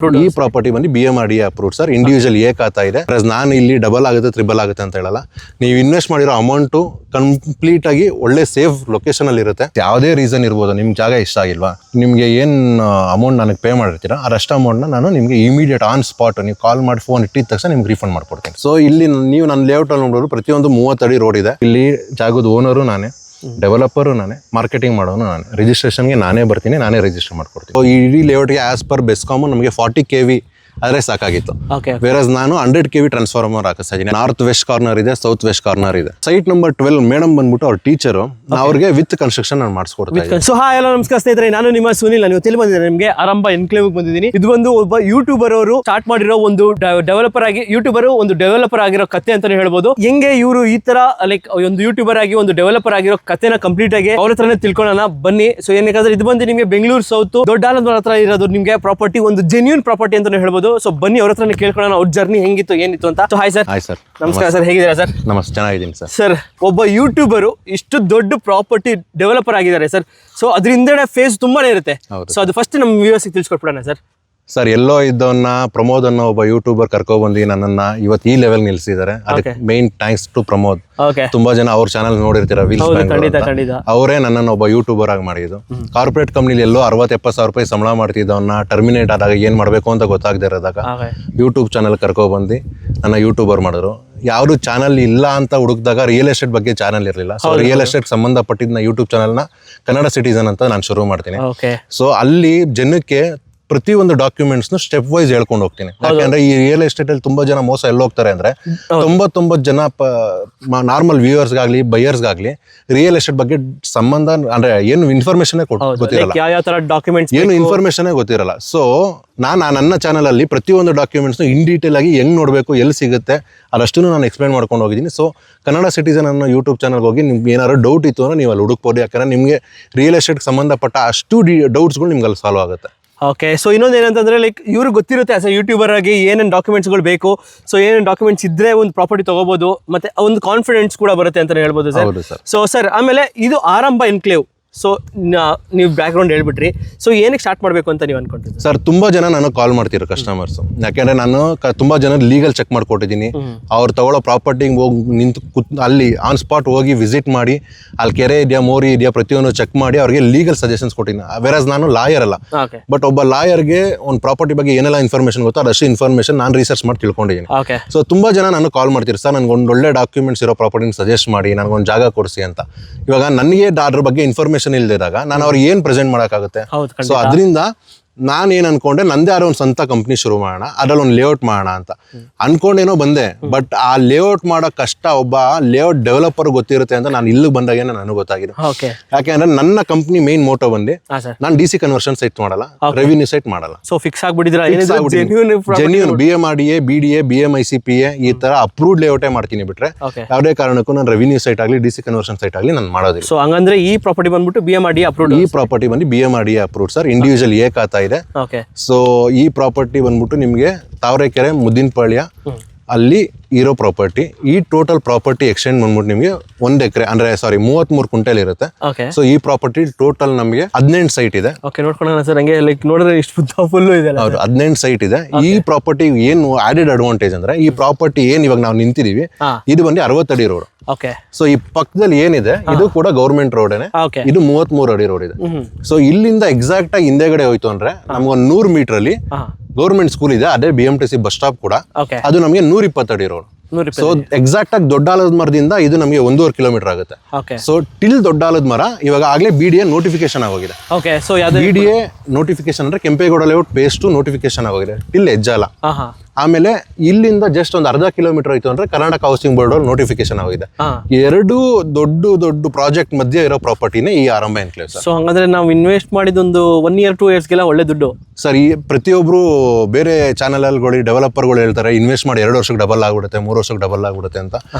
ಈ ಪ್ರಾಪರ್ಟಿ ಬಂದು BMRDA approved sir. Individual A ಖಾತಾ ಇದೆ. ನಾನು ಇಲ್ಲಿ ಡಬಲ್ ಆಗುತ್ತೆ ತ್ರಿಬಲ್ ಆಗುತ್ತೆ ಅಂತ ಹೇಳಲ್ಲ. ನೀವು ಇನ್ವೆಸ್ಟ್ ಮಾಡಿರೋ ಅಮೌಂಟು ಕಂಪ್ಲೀಟ್ ಆಗಿ ಒಳ್ಳೆ ಸೇಫ್ ಲೊಕೇಶನ್ ಅಲ್ಲಿ ಇರುತ್ತೆ. ಯಾವುದೇ ರೀಸನ್ ಇರ್ಬೋದು, ನಿಮ್ಗೆ ಜಾಗ ಇಷ್ಟ ಆಗಿಲ್ವಾ, ನಿಮ್ಗೆ ಏನ್ ಅಮೌಂಟ್ ನನಗೆ ಪೇ ಮಾಡಿರ್ತೀರಾ ಅಷ್ಟು ಅಮೌಂಟ್ ನಾನು ನಿಮ್ಗೆ ಇಮಿಡಿಯೇಟ್ ಆನ್ ಸ್ಪಾಟ್ ನೀವು ಕಾಲ್ ಮಾಡಿ ಫೋನ್ ಇಟ್ಟಿದ ತಕ್ಷಣ ನಿಮ್ಗೆ ರೀಫಂಡ್ ಮಾಡ್ಕೊಡ್ತೀನಿ. ಸೊ ಇಲ್ಲಿ ನೀವು ನನ್ನ ಲೇಔಟ್ ಅಲ್ಲಿ ನೋಡೋರು ಪ್ರತಿಯೊಂದು 30 ಅಡಿ ರೋಡ್ ಇದೆ. ಇಲ್ಲಿ ಜಾಗದ ಓನರು ನಾನೇ, ಡೆವಲಪರು ನಾನೇ, ಮಾರ್ಕೆಟಿಂಗ್ ಮಾಡೋನು ನಾನೇ, ರಿಜಿಸ್ಟ್ರೇಷನ್ಗೆ ನಾನೇ ಬರ್ತೀನಿ, ನಾನೇ ರಿಜಿಸ್ಟರ್ ಮಾಡ್ಕೊಡ್ತೀನಿ. ಸೊ ಇಡೀ ಲೇಔಟ್ಗೆ ಆಸ್ ಪರ್ ಬೆಸ್ಕಾಮ್ ನಮಗೆ 40 kV ಆದರೆ ಸಾಕಾಗಿತ್ತು. ವೇರಸ್ ನಾನು 100 kV ಟ್ರಾನ್ಸ್ಫಾರ್ಮರ್ ಹಾಕಿಸ್ತಾ ಇದ್ದೀನಿ. ನಾರ್ತ್ ವೆಸ್ಟ್ ಕಾರ್ನರ್ ಇದೆ, ಸೌತ್ ವೆಸ್ಟ್ ಕಾರ್ನರ್ ಇದೆ. ಸೈಟ್ ನಂಬರ್ 12 ಮೇಡಮ್ ಬಂದ್ಬಿಟ್ಟು ಅವ್ರ ಟೀಚರು, ಅವ್ರಿಗೆ ವಿತ್ ಕನ್ಸ್ಟ್ರಕ್ಷನ್ ನಾನು ಮಾಡಿಸ್ಕೊಡ್ತೀನಿ. ಸೊ ಹಾಯ್ ಎಲ್ಲ ನಮಸ್ಕಾರ ಸ್ನೇಹಿತರೆ, ನಾನು ನಿಮ್ಮ ಸುನಿಲ್. ನೀವು ತಿಳಿ ಬಂದಿದ್ದೀನಿ, ನಿಮಗೆ ಆರಂಭ ಎನ್ಕ್ಲೇವ್ ಬಂದಿದ್ದೀನಿ. ಇದು ಒಂದು ಒಬ್ಬ ಯೂಟ್ಯೂಬರ್ ಅವರು ಸ್ಟಾರ್ಟ್ ಮಾಡಿರೋ ಒಂದು ಡೆವಲಪರ್ ಆಗಿ, ಒಂದು ಡೆವಲಪರ್ ಆಗಿರೋ ಕತೆ ಅಂತಾನೆ ಹೇಳ್ಬೋದು. ಹೆಂಗೆ ಇವರು ಈ ತರ ಲೈಕ್ ಒಂದು ಯೂಟ್ಯೂಬರ್ ಆಗಿ ಒಂದು ಡೆವಲಪರ್ ಆಗಿರೋ ಕತೆನ ಕಂಪ್ಲೀಟ್ ಆಗಿ ಅವ್ರ ಹತ್ರನೇ ತಿಳ್ಕೊಳ್ಳೋಣ ಬನ್ನಿ. ಸೊ ಏನಕ್ಕೆ ಇದು ಬಂದು ನಿಮಗೆ ಬೆಂಗಳೂರು ಸೌತ್ ದೊಡ್ಡ ಆಲಂದೂರ್ ಹತ್ರ ಇರೋದು ನಿಮಗೆ ಪ್ರಾಪರ್ಟಿ, ಒಂದು ಜೆನ್ಯೂನ್ ಪ್ರಾಪರ್ಟಿ ಅಂತಾನೆ ಹೇಳ್ಬೋದು. ಸೊ ಬನ್ನಿ ಅವ್ರ ಹತ್ರನೇ ಕೇಳ್ಕೊಳ್ಳೋಣ ಅವ್ರ ಜರ್ನಿ ಹೆಂಗಿತ್ತು ಏನಿತ್ತು ಅಂತ. So hi sir. Hi sir. ನಮಸ್ಕಾರ ಸರ್, ಹೇಗಿದ್ದೀರಾ ಸರ್? ನಮಸ್ತೆ, ಚೆನ್ನಾಗಿದ್ದೀನಿ ಸರ್. ಸರ್, ಒಬ್ಬ ಯೂಟ್ಯೂಬರು ಇಷ್ಟು ದೊಡ್ಡ ಪ್ರಾಪರ್ಟಿ ಡೆವಲಪರ್ ಆಗಿದ್ದಾರೆ ಸರ್. ಸೊ ಅದರಿಂದ ಫೇಸ್ ತುಂಬಾನೇ ಇರುತ್ತೆ. ಸೊ ಅದು ಫಸ್ಟ್ ನಮ್ಮ ವ್ಯೂವರ್ಸ್ಗೆ ತಿಳಿಸ್ಕೊಟ್ಬಿಡೋಣ ಸರ್. ಸರ್, ಎಲ್ಲೋ ಇದ್ದವನ್ನ ಪ್ರಮೋದ್ ಅನ್ನೋ ಒಬ್ಬ ಯೂಟ್ಯೂಬರ್ ಕರ್ಕೊಬಂದು ನನ್ನನ್ನ ಇವತ್ತು ಈ ಲೆವೆಲ್ ನಿಲ್ಸಿದ್ದಾರೆ. ಅದಕ್ಕೆ ಮೇನ್ ಥ್ಯಾಂಕ್ಸ್ ಟು ಪ್ರಮೋದ್. ತುಂಬಾ ಜನ ಅವ್ರ ಚಾನಲ್ ನೋಡಿರ್ತೀರ, ಅವರೇ ನನ್ನನ್ನು ಒಬ್ಬ ಯೂಟ್ಯೂಬರ್ ಆಗಿ ಮಾಡಿದ್ದು. ಕಾರ್ಪೊರೇಟ್ ಕಂಪ್ನಿಲಿ ಎಲ್ಲೋ 60-70 ಸಾವಿರ ರೂಪಾಯಿ ಸಂಬಳ ಮಾಡ್ತಿದ್ದವನ್ನ ಟರ್ಮಿನೇಟ್ ಆದಾಗ ಏನ್ ಮಾಡ್ಬೇಕು ಅಂತ ಗೊತ್ತಾಗದೇ ಇರೋದಾಗ ಯೂಟ್ಯೂಬ್ ಚಾನಲ್ ಕರ್ಕೊಬಂದು ನನ್ನ ಯೂಟ್ಯೂಬರ್ ಮಾಡಿದ್ರು. ಯಾವ್ದು ಚಾನಲ್ ಇಲ್ಲ ಅಂತ ಹುಡುಕಿದಾಗ ರಿಯಲ್ ಎಸ್ಟೇಟ್ ಬಗ್ಗೆ ಚಾನಲ್ ಇರಲಿಲ್ಲ. ಸೊ ರಿಯಲ್ ಎಸ್ಟೇಟ್ ಸಂಬಂಧಪಟ್ಟಿದ್ದ ಯೂಟ್ಯೂಬ್ ಚಾನಲ್ನ ಕನ್ನಡ ಸಿಟಿಸನ್ ಅಂತ ನಾನು ಶುರು ಮಾಡ್ತೀನಿ. ಸೊ ಅಲ್ಲಿ ಜನಕ್ಕೆ ಪ್ರತಿಯೊಂದು ಡಾಕ್ಯುಮೆಂಟ್ಸ್ ಸ್ಟೆಪ್ ವೈಸ್ ಹೇಳ್ಕೊಂಡು ಹೋಗ್ತೀನಿ. ಯಾಕಂದ್ರೆ ಈ ರಿಯಲ್ ಎಸ್ಟೇಟ್ ಅಲ್ಲಿ ತುಂಬಾ ಜನ ಮೋಸ ಎಲ್ಲ ಹೋಗ್ತಾರೆ ಅಂದ್ರೆ 99 ಜನ ನಾರ್ಮಲ್ ವ್ಯೂವರ್ಸ್ಗಾಗ್ಲಿ ಬೈಯರ್ಸ್ಗಾಗ್ಲಿ ರಿಯಲ್ ಎಸ್ಟೇಟ್ ಬಗ್ಗೆ ಸಂಬಂಧ ಅಂದ್ರೆ ಏನು ಇನ್ಫಾರ್ಮೇಶನ್ ಗೊತ್ತಿರಲ್ಲ, ಏನು ಇನ್ಫಾರ್ಮೇಶನ್ ಗೊತ್ತಿರಲ್ಲ. ಸೊ ನನ್ನ ಚಾನಲ್ ಅಲ್ಲಿ ಪ್ರತಿಯೊಂದು ಡಾಕ್ಯುಮೆಂಟ್ಸ್ ಇನ್ ಡೀಟೇಲ್ ಆಗಿ ಹೆಂಗ್ ನೋಡ್ಬೇಕು, ಎಲ್ಲಿ ಸಿಗುತ್ತೆ ಅದಷ್ಟು ನಾನು ಎಕ್ಸ್ಪ್ಲೈನ್ ಮಾಡ್ಕೊಂಡು ಹೋಗಿದ್ದೀನಿ. ಸೊ ಕನ್ನಡ ಸಿಟಿಸನ್ ಅನ್ನೋ ಯೂಟ್ಯೂಬ್ ಚಾನಲ್ಗೆ ಹೋಗಿ ನಿಮ್ಗೆ ಏನಾದ್ರು ಡೌಟ್ ಇತ್ತು ಅಂದ್ರೆ ನೀವು ಅಲ್ಲಿ ಹುಡುಕ್ಬೋದು. ಯಾಕಂದ್ರೆ ನಿಮಗೆ ರಿಯಲ್ ಎಸ್ಟೇಟ್ ಸಂಬಂಧಪಟ್ಟ ಅಷ್ಟು ಡೌಟ್ಸ್ಗಳು ನಿಮ್ಗೆ ಅಲ್ಲಿ ಸಾಲ್ವ್ ಆಗುತ್ತೆ. ಓಕೆ. ಸೊ ಇನ್ನೊಂದು ಏನಂತಂದ್ರೆ ಲೈಕ್ ಇವ್ರಿಗೆ ಗೊತ್ತಿರುತ್ತೆ ಆಸ್ ಎ ಯೂಟ್ಯೂಬರ್ ಆಗಿ ಏನೇನು ಡಾಕ್ಯುಮೆಂಟ್ಸ್ಗಳು ಬೇಕು. ಸೊ ಏನೇನು ಡಾಕ್ಯುಮೆಂಟ್ಸ್ ಇದ್ರೆ ಒಂದು ಪ್ರಾಪರ್ಟಿ ತಗೋಬಹುದು, ಮತ್ತೆ ಒಂದು ಕಾನ್ಫಿಡೆನ್ಸ್ ಕೂಡ ಬರುತ್ತೆ ಅಂತ ಹೇಳ್ಬೋದು ಸರ್. ಸೊ ಸರ್, ಆಮೇಲೆ ಇದು ಆರಂಭ ಎನ್ಕ್ಲೇವ್. ಸೊ ನೀವು ಬ್ಯಾಕ್ ಗ್ರೌಂಡ್ ಹೇಳ್ಬಿಟ್ರಿ. ಸೊ ಏನಕ್ಕೆ ಸ್ಟಾರ್ಟ್ ಮಾಡಬೇಕು ಅಂತ ನೀವು ಅನ್ಕೊಂಡಿದ್ದೀರಿ ಸರ್? ತುಂಬಾ ಜನ ನನಗೆ ಕಾಲ್ ಮಾಡ್ತಿರೋ ಕಸ್ಟಮರ್ಸ್. ಯಾಕೆಂದ್ರೆ ನಾನು ತುಂಬಾ ಜನ ಲೀಗಲ್ ಚೆಕ್ ಮಾಡ್ಕೊಟ್ಟಿದ್ದೀನಿ. ಅವ್ರು ತಗೊಳ್ಳೋ ಪ್ರಾಪರ್ಟಿಗೆ ಹೋಗಿ ನಿಂತು ಅಲ್ಲಿ ಆನ್ ಸ್ಪಾಟ್ ಹೋಗಿ ವಿಸಿಟ್ ಮಾಡಿ ಅಲ್ಲಿ ಕೆರೆ ಇದೆಯಾ, ಮೋರಿ ಇದೆಯಾ, ಪ್ರತಿಯೊಂದು ಚೆಕ್ ಮಾಡಿ ಅವ್ರಿಗೆ ಲೀಗಲ್ ಸಜೆಷನ್ಸ್ ಕೊಟ್ಟಿದ್ದೀನಿ. ವೆರಸ್ ನಾನು ಲಾಯರ್ ಅಲ್ಲ, ಬಟ್ ಒಬ್ಬ ಲಾಯರ್ಗೆ ಒಂದು ಪ್ರಾಪರ್ಟಿ ಬಗ್ಗೆ ಏನೆಲ್ಲ ಇನ್ಫಾರ್ಮೇಶನ್ ಗೊತ್ತೋ ಅದಷ್ಟು ಇನ್ಫಾರ್ಮೇಶನ್ ನಾನು ರಿಸರ್ಚ್ ಮಾಡಿ ತಿಳ್ಕೊಂಡಿದ್ದೀನಿ. ಸೊ ತುಂಬಾ ಜನ ನನಗೆ ಕಾಲ್ ಮಾಡ್ತಿರ್ತಾರೆ, ಸರ್ ನನಗೆ ಒಂದು ಒಳ್ಳೆ ಡಾಕ್ಯುಮೆಂಟ್ಸ್ ಇರೋ ಪ್ರಾಪರ್ಟಿನ ಸಜೆಸ್ಟ್ ಮಾಡಿ, ನನಗೊಂದು ಜಾಗ ಕೊಡಿಸಿ ಅಂತ. ಇವಾಗ ನನಗೆ ಅದ್ರ ಬಗ್ಗೆ ಇನ್ಫಾರ್ಮೇಶನ್ ಇಲ್ದಿದಾಗ ನಾನು ಅವ್ರಿಗೆ ಏನ್ ಪ್ರೆಸೆಂಟ್ ಮಾಡಕ್ಕಾಗುತ್ತೆ? ಸೊ ಅದರಿಂದ ನಾನು ಏನ್ ಅನ್ಕೊಂಡೆ, ನಂದೇ ಆರೋ ಒಂದು ಸ್ವಂತ ಕಂಪ್ನಿ ಶುರು ಮಾಡೋಣ, ಅದ್ರಲ್ಲಿ ಒಂದು ಲೇಔಟ್ ಮಾಡೋಣ ಅಂತ ಅನ್ಕೊಂಡೇನೋ ಬಂದೆ. ಬಟ್ ಆ ಲೇಔಟ್ ಮಾಡೋ ಕಷ್ಟ ಒಬ್ಬ ಲೇಔಟ್ ಡೆವಲಪರ್ ಗೊತ್ತಿರುತ್ತೆ ಅಂತ ನಾನು ಇಲ್ಲಿಗೆ ಬಂದಾಗ ನನಗೆ ಗೊತ್ತಾಗಿದೆ. ಯಾಕೆಂದ್ರೆ ನನ್ನ ಕಂಪ್ನಿ ಮೇನ್ ಮೋಟೋ ಬಂದು ನಾನು DC ಕನ್ವರ್ಷನ್ ಸೈಟ್ ಮಾಡಲ್ಲ, ರೆವಿನ್ಯೂ ಸೈಟ್ ಮಾಡಲ್ಲ. ಸೊ ಫಿಕ್ಸ್ ಆಗ್ಬಿಟ್ಟಿದ್ರೆ ಜೆನ್ಯೂನ್ BMRDA, BDA, BMICPA ಈ ತರ ಅಪ್ರೂವ್ಡ್ ಲೇಔಟೇ ಮಾಡ್ತೀನಿ. ಬಿಟ್ರೆ ಯಾವುದೇ ಕಾರಣಕ್ಕೂ ನಾನು ರೆವಿನ್ಯೂ ಸೈಟ್ ಆಗಲಿ DC ಕನ್ವರ್ಷನ್ ಸೈಟ್ ಆಗಲಿ ನಾನು ಮಾಡೋದಿಲ್ಲ. ಸೊ ಹಂಗಂದ್ರೆ ಈ ಪ್ರಾಪರ್ಟಿ ಬಂದ್ಬಿಟ್ಟು BMRDA ಅಪ್ರೂವ್ಡ್. ಈ ಪ್ರಾಪರ್ಟಿ ಬಂದು BMRDA approved sir. Individual A ಖಾತಾ ಇದೆ. ಸೊ ಈ ಪ್ರಾಪರ್ಟಿ ಬಂದ್ಬಿಟ್ಟು ನಿಮ್ಗೆ ತಾವರೆಕೆರೆ ಮುದ್ದಿನಪಾಳ್ಯ ಅಲ್ಲಿ ಇರೋ ಪ್ರಾಪರ್ಟಿ. ಈ ಟೋಟಲ್ ಪ್ರಾಪರ್ಟಿ ಎಕ್ಸ್ಟೆಂಡ್ ಬಂದ್ಬಿಟ್ಟು ನಿಮಗೆ 1 ಎಕರೆ ಅಂದ್ರೆ 33 ಕ್ವಿಂಟಲ್ ಇರುತ್ತೆ. ಸೊ ಈ ಪ್ರಾಪರ್ಟಿ ಟೋಟಲ್ ನಮಗೆ 18 ಸೈಟ್ ಇದೆ. ನೋಡ್ಕೊಳ್ಳೋಣ ಸರ್, ಹಂಗೆ ಲೈಕ್ ನೋಡಿದ್ರೆ ಇಷ್ಟು ಫುಲ್ ಇದೆ. ಹೌದು, 18 ಸೈಟ್ ಇದೆ. ಈ ಪ್ರಾಪರ್ಟಿ ಏನು ಆಡೆಡ್ ಅಡ್ವಾಂಟೇಜ್ ಅಂದ್ರೆ ಈ ಪ್ರಾಪರ್ಟಿ ಏನ್ ಇವಾಗ ನಾವು ನಿಂತಿದೀವಿ ಇದು ಬಂದು 60 ಅಡಿ ರೋಡ್. ಸೊ ಈ ಪಕ್ಕದಲ್ಲಿ ಏನಿದೆ ಇದು ಕೂಡ ಗೌರ್ಮೆಂಟ್ ರೋಡೇನೆ. ಇದು 33 ಅಡಿ ರೋಡ್ ಇದೆ. ಸೊ ಇಲ್ಲಿಂದ ಎಕ್ಸಾಕ್ಟ್ ಆಗಿ ಹಿಂದೆಗಡೆ ಹೋಯ್ತು ಅಂದ್ರೆ ನಮ್ಗೊಂದು 100 ಮೀಟರ್ ಅಲ್ಲಿ ಗೌರ್ಮೆಂಟ್ ಸ್ಕೂಲ್ ಇದೆ, ಅದೇ BMTC ಬಸ್ ಸ್ಟಾಪ್ ಕೂಡ. ಅದು ನಮಗೆ 120 ಅಡಿ ರೋಡ್. ಸೊ ಎಕ್ಸಾಕ್ಟ್ ಆಗಿ ದೊಡ್ಡ ಆಲದ ಮರದಿಂದ ಇದು ನಮಗೆ 1.5 ಕಿಲೋಮೀಟರ್ ಆಗುತ್ತೆ. ಸೊ ಟಿಲ್ ದೊಡ್ಡ ಆಲದ ಮರ ಇವಾಗ ಆಗ್ಲೇ BDA ನೋಟಿಫಿಕೇಶನ್ ಆಗೋಗಿದೆ. BDA ನೋಟಿಫಿಕೇಶನ್ ಅಂದ್ರೆ ಕೆಂಪೇಗೌಡ ಲೇಔಟ್ ಪೇಸ್ಟ್ ನೋಟಿಫಿಕೇಶನ್ ಆಗೋಗಿದೆ ಟಿಲ್ ಹೆಜ್ಜಾಲ. ಆಮೇಲೆ ಇಲ್ಲಿಂದ ಜಸ್ಟ್ ಒಂದು ಅರ್ಧ ಕಿಲೋಮೀಟರ್ ಆಯ್ತು ಅಂದ್ರೆ ಕರ್ನಾಟಕ ಹೌಸಿಂಗ್ ಬೋರ್ಡ್ ಅವ್ರು ನೋಟಿಫಿಕೇಶನ್ ಆಗಿದೆ. ಎರಡು ದೊಡ್ಡ ಪ್ರಾಜೆಕ್ಟ್ ಮಧ್ಯೆ ಇರೋ ಪ್ರಾಪರ್ಟಿನೇ ಈ ಆರಂಭ ಎನ್ಕ್ಲೇವ್ ಸರ್. ಸೊ ಹಂಗಂದ್ರೆ ನಾವು ಇನ್ವೆಸ್ಟ್ ಮಾಡಿದೊಂದು 1 year 2 years ಗೆಲ್ಲ ಒಳ್ಳೆ ದುಡ್ಡು ಸರ್. ಈ ಪ್ರತಿಯೊಬ್ರು ಬೇರೆ ಚಾನಲ್ಗಳು ಡೆವಲಪರ್ಗಳು ಹೇಳ್ತಾರೆ ಇನ್ವೆಸ್ಟ್ ಮಾಡಿ 2 ವರ್ಷಕ್ಕೆ ಡಬಲ್ ಆಗ್ಬಿಡುತ್ತೆ, 3 ವರ್ಷಕ್ಕೆ ಡಬಲ್ ಆಗ್ಬಿಡುತ್ತೆ ಅಂತ.